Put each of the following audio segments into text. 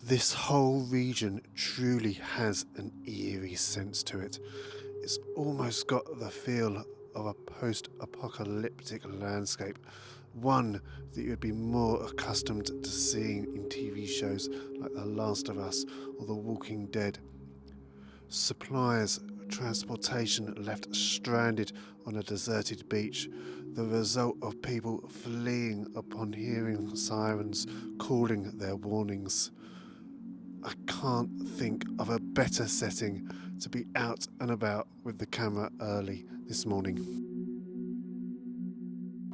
This whole region truly has an eerie sense to it. It's almost got the feel of a post-apocalyptic landscape, one that you'd be more accustomed to seeing in TV shows like The Last of Us or The Walking Dead. Supplies, transportation left stranded on a deserted beach, the result of people fleeing upon hearing sirens calling their warnings. I can't think of a better setting to be out and about with the camera early this morning.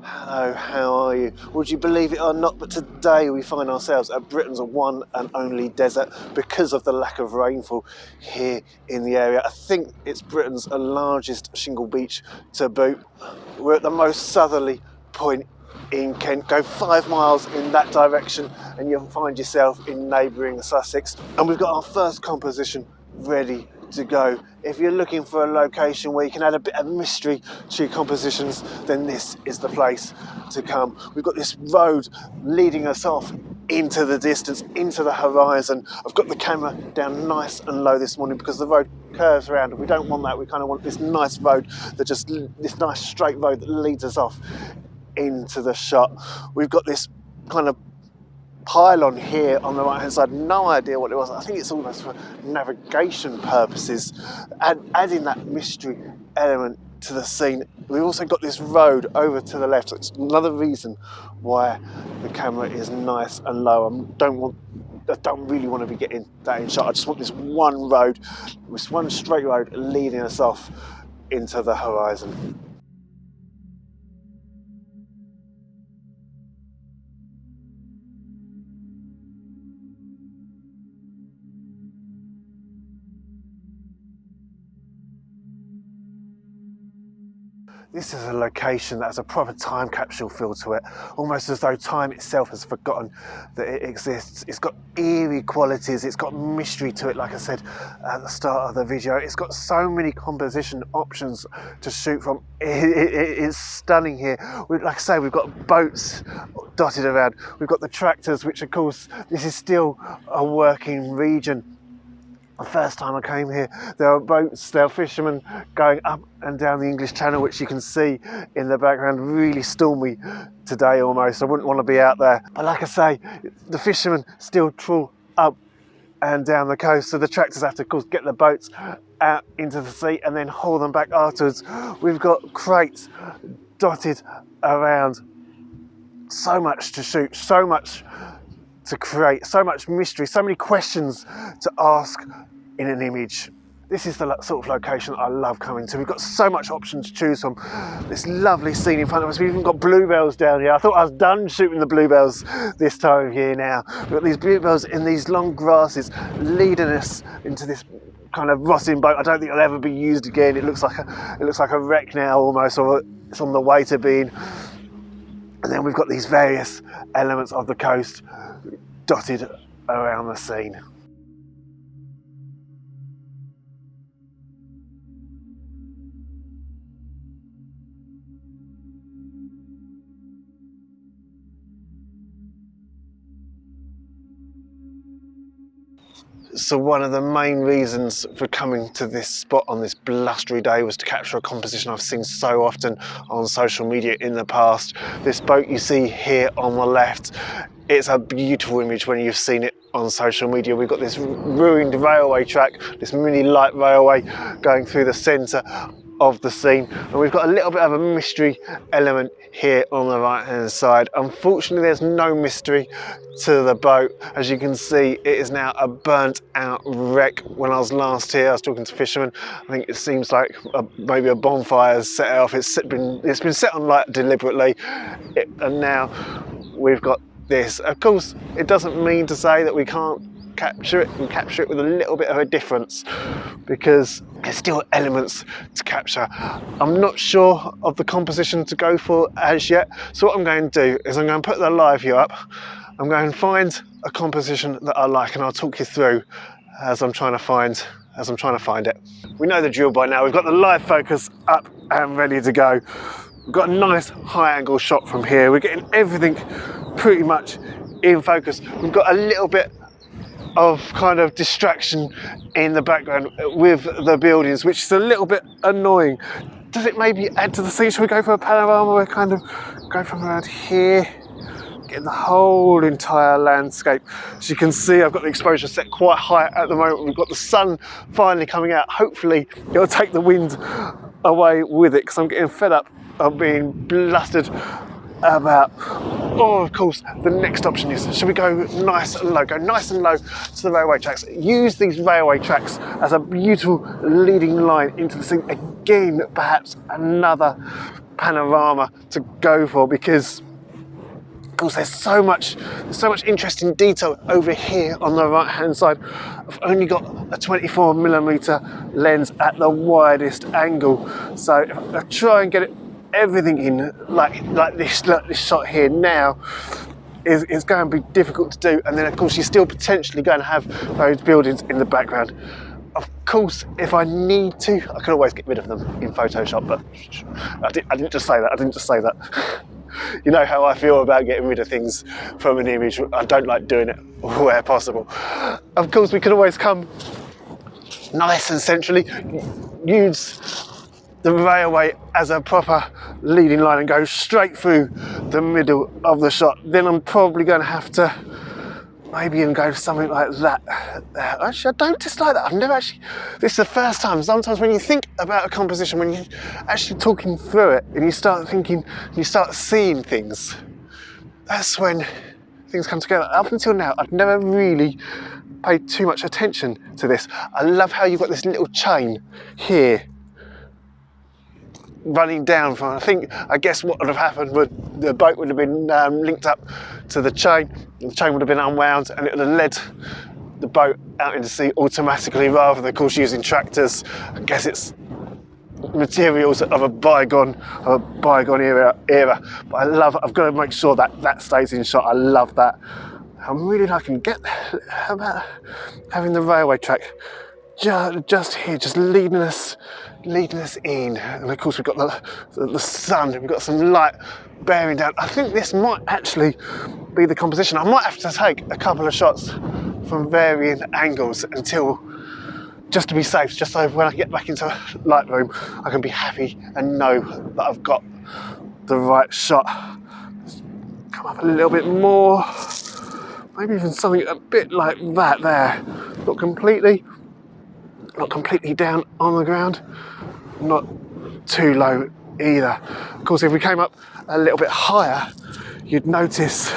Hello, how are you? Would you believe it or not, but today we find ourselves at Britain's one and only desert because of the lack of rainfall here in the area. I think it's Britain's largest shingle beach to boot. We're at the most southerly point in Kent. Go 5 miles in that direction and you'll find yourself in neighbouring Sussex. And we've got our first composition ready to go. If you're looking for a location where you can add a bit of mystery to your compositions, then this is the place to come. We've got this road leading us off into the distance, into the horizon. I've got the camera down nice and low this morning because the road curves around and we don't want that. We kind of want this nice road that this nice straight road that leads us off into the shot. We've got this kind of pylon here on the right hand side, no idea what it was. I think it's almost for navigation purposes, and adding that mystery element to the scene. We've also got this road over to the left, so it's another reason why the camera is nice and low. I don't really want to be getting that in shot. I just want this one road, this one straight road leading us off into the horizon. This is a location that has a proper time capsule feel to it, almost as though time itself has forgotten that it exists. It's got eerie qualities, it's got mystery to it, like I said at the start of the video. It's got so many composition options to shoot from. It's stunning here. Like I say, we've got boats dotted around. We've got the tractors, which of course, this is still a working region. The first time I came here, there were boats, there were fishermen going up and down the English Channel, which you can see in the background. Really stormy today almost. I wouldn't want to be out there. But like I say, the fishermen still trawl up and down the coast, so the tractors have to, of course, get the boats out into the sea and then haul them back afterwards. We've got crates dotted around. So much to shoot, so much to create, so much mystery, so many questions to ask in an image. This is the sort of location I love coming to. We've got so much option to choose from. This lovely scene in front of us. We've even got bluebells down here. I thought I was done shooting the bluebells this time of year now. We've got these bluebells in these long grasses leading us into this kind of rotting boat. I don't think it'll ever be used again. It looks like a wreck now almost, or it's on the way to being. And then we've got these various elements of the coast dotted around the scene. So one of the main reasons for coming to this spot on this blustery day was to capture a composition I've seen so often on social media in the past. This boat you see here on the left, it's a beautiful image when you've seen it on social media. We've got this ruined railway track, this mini light railway going through the centre of the scene, and we've got a little bit of a mystery element here on the right hand side. Unfortunately, there's no mystery to the boat. As you can see, it is now a burnt out wreck. When I was last here, I was talking to fishermen. I think it seems like maybe a bonfire has set it off. It's been set on light deliberately, and now we've got this. Of course, it doesn't mean to say that we can't capture it and capture it with a little bit of a difference, because there's still elements to capture. I'm not sure of the composition to go for as yet, so what I'm going to do is I'm going to put the live view up. I'm going to find a composition that I like, and I'll talk you through as I'm trying to find it. We know the drill by now. We've got the live focus up and ready to go. We've got a nice high angle shot from here. We're getting everything pretty much in focus. We've got a little bit of kind of distraction in the background with the buildings, which is a little bit annoying. Does it maybe add to the scene? Should we go for a panorama where kind of go from around here, get the whole entire landscape? As you can see, I've got the exposure set quite high at the moment. We've got the sun finally coming out. Hopefully it'll take the wind away with it, because I'm getting fed up of being blustered about. Or of course, the next option is, should we go nice and low? Go nice and low to the railway tracks. Use these railway tracks as a beautiful leading line into the scene. Again, perhaps another panorama to go for, because of course there's so much interesting detail over here on the right hand side. I've only got a 24mm lens at the widest angle, so if I try and get everything in like this shot here now is going to be difficult to do. And then of course you're still potentially going to have those buildings in the background. Of course, if I need to, I can always get rid of them in Photoshop, but I didn't just say that. You know how I feel about getting rid of things from an image. I don't like doing it where possible. Of course, we could always come nice and centrally, use the railway as a proper leading line and go straight through the middle of the shot. Then I'm probably going to have to maybe even go for something like that. Actually, I don't dislike that. I've never actually, this is the first time. Sometimes when you think about a composition, when you're actually talking through it and you start thinking, you start seeing things, that's when things come together. Up until now, I've never really paid too much attention to this. I love how you've got this little chain here running down from, I guess what would have happened would the boat would have been linked up to the chain would have been unwound, and it would have led the boat out into sea automatically, rather than of course using tractors. I guess it's materials of a bygone era, but I've got to make sure that stays in shot. I love that. I'm really liking how about having the railway track just here, just leading us in, and of course we've got the sun, we've got some light bearing down. I think this might actually be the composition. I might have to take a couple of shots from varying angles until, just to be safe, just so when I get back into Lightroom I can be happy and know that I've got the right shot. Come up a little bit more, maybe even something a bit like that there, not completely down on the ground, not too low either. Of course, if we came up a little bit higher, you'd notice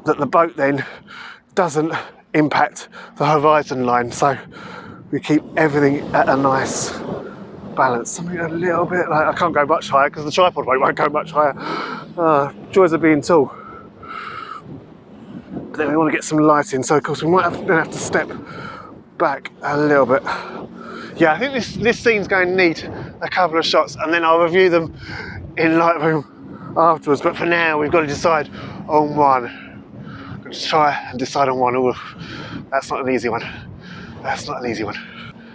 that the boat then doesn't impact the horizon line, so we keep everything at a nice balance. Something a little bit like, I can't go much higher because the tripod won't go much higher. Joys of being tall. But then we want to get some light in, so of course we might have to step back a little bit. Yeah, I think this scene's going to need a couple of shots, and then I'll review them in Lightroom afterwards. But for now, we've got to decide on one. I'm going to try and decide on one. Ooh, that's not an easy one.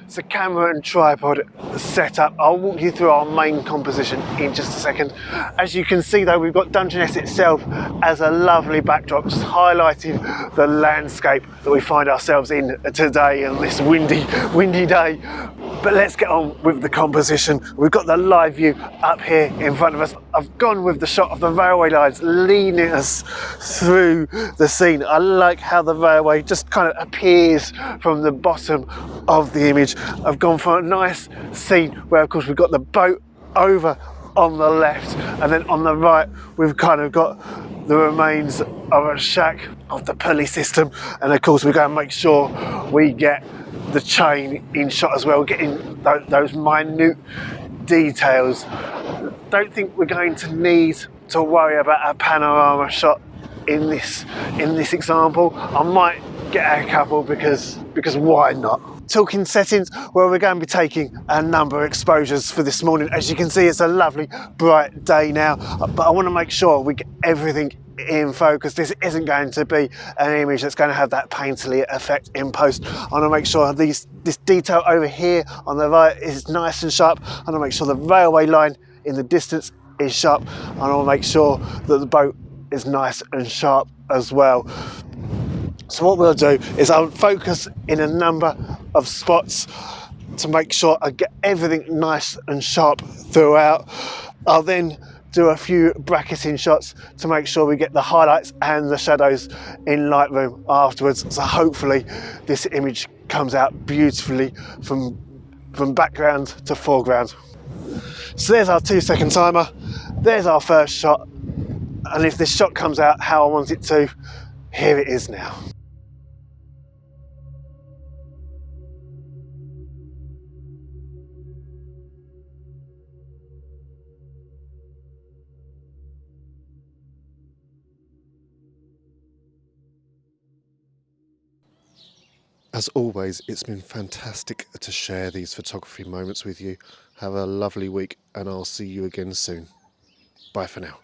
So camera and tripod setup. I'll walk you through our main composition in just a second. As you can see though, we've got Dungeness itself as a lovely backdrop, just highlighting the landscape that we find ourselves in today on this windy day. But let's get on with the composition. We've got the live view up here in front of us. I've gone with the shot of the railway lines leading us through the scene. I like how the railway just kind of appears from the bottom of the image. I've gone for a nice scene where of course we've got the boat over on the left, and then on the right we've kind of got the remains of a shack of the pulley system, and of course we're going to make sure we get the chain in shot as well, getting those minute details. Don't think we're going to need to worry about a panorama shot in this example. I might get a couple because why not? Talking settings, well, we're going to be taking a number of exposures for this morning. As you can see, it's a lovely bright day now, but I want to make sure we get everything in focus. This isn't going to be an image that's going to have that painterly effect in post. I want to make sure this detail over here on the right is nice and sharp. I want to make sure the railway line in the distance is sharp. I want to make sure that the boat is nice and sharp as well. So what we'll do is I'll focus in a number of spots to make sure I get everything nice and sharp throughout. I'll then do a few bracketing shots to make sure we get the highlights and the shadows in Lightroom afterwards. So hopefully this image comes out beautifully from background to foreground. So there's our 2-second timer, there's our first shot, and if this shot comes out how I want it to, here it is now. As always, it's been fantastic to share these photography moments with you. Have a lovely week and I'll see you again soon. Bye for now.